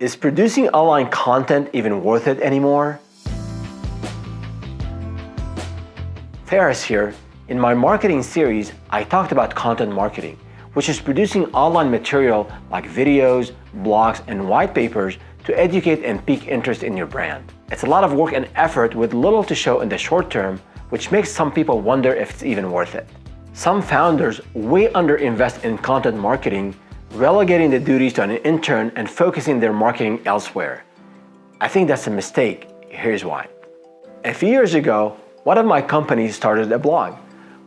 Is producing online content even worth it anymore? Ferris here. In my marketing series, I talked about content marketing, which is producing online material like videos, blogs, and white papers to educate and pique interest in your brand. It's a lot of work and effort with little to show in the short term, which makes some people wonder if it's even worth it. Some founders way underinvest in content marketing, relegating the duties to an intern and focusing their marketing elsewhere. I think that's a mistake. Here's why. A few years ago, one of my companies started a blog.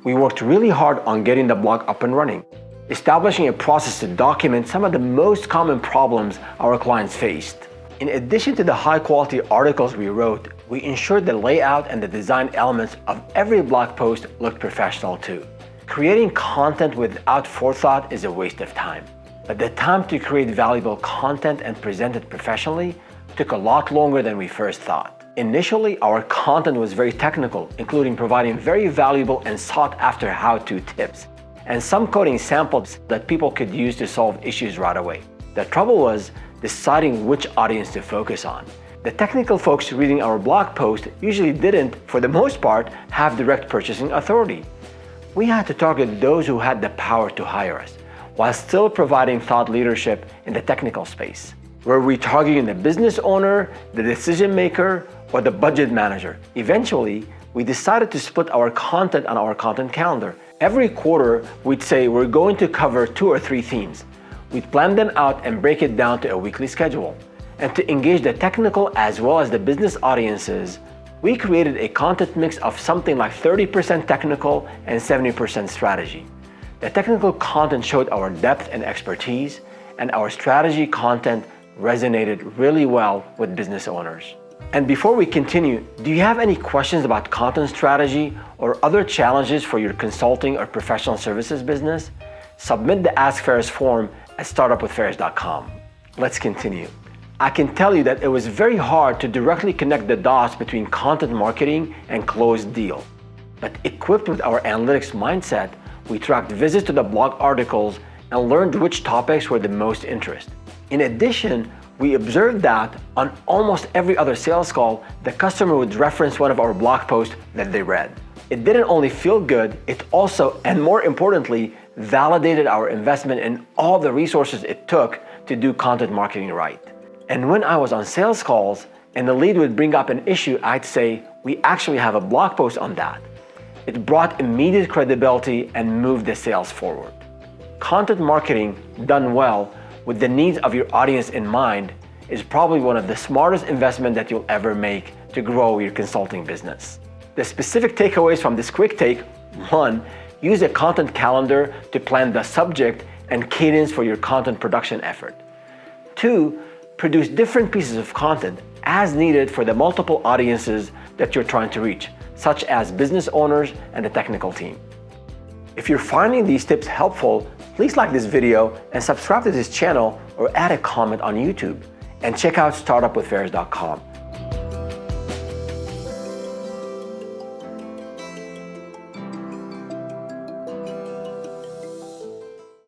We worked really hard on getting the blog up and running, establishing a process to document some of the most common problems our clients faced. In addition to the high-quality articles we wrote, we ensured the layout and the design elements of every blog post looked professional too. Creating content without forethought is a waste of time. But the time to create valuable content and present it professionally took a lot longer than we first thought. Initially, our content was very technical, including providing very valuable and sought-after how-to tips, and some coding samples that people could use to solve issues right away. The trouble was deciding which audience to focus on. The technical folks reading our blog post usually didn't, for the most part, have direct purchasing authority. We had to target those who had the power to hire us, while still providing thought leadership in the technical space. Were we targeting the business owner, the decision maker, or the budget manager? Eventually, we decided to split our content on our content calendar. Every quarter, we'd say we're going to cover 2 or 3 themes. We'd plan them out and break it down to a weekly schedule. And to engage the technical as well as the business audiences, we created a content mix of something like 30% technical and 70% strategy. The technical content showed our depth and expertise, and our strategy content resonated really well with business owners. And before we continue, do you have any questions about content strategy or other challenges for your consulting or professional services business? Submit the Ask Ferris form at startupwithferris.com. Let's continue. I can tell you that it was very hard to directly connect the dots between content marketing and closed deal. But equipped with our analytics mindset, we tracked visits to the blog articles and learned which topics were the most interest. In addition, we observed that on almost every other sales call, the customer would reference one of our blog posts that they read. It didn't only feel good, it also, and more importantly, validated our investment in all the resources it took to do content marketing right. And when I was on sales calls and the lead would bring up an issue, I'd say, we actually have a blog post on that. It brought immediate credibility and moved the sales forward. Content marketing done well with the needs of your audience in mind is probably one of the smartest investments that you'll ever make to grow your consulting business. The specific takeaways from this quick take: 1. Use a content calendar to plan the subject and cadence for your content production effort. 2. Produce different pieces of content as needed for the multiple audiences that you're trying to reach, such as business owners and the technical team. If you're finding these tips helpful, please like this video and subscribe to this channel or add a comment on YouTube. And check out startupwithferris.com.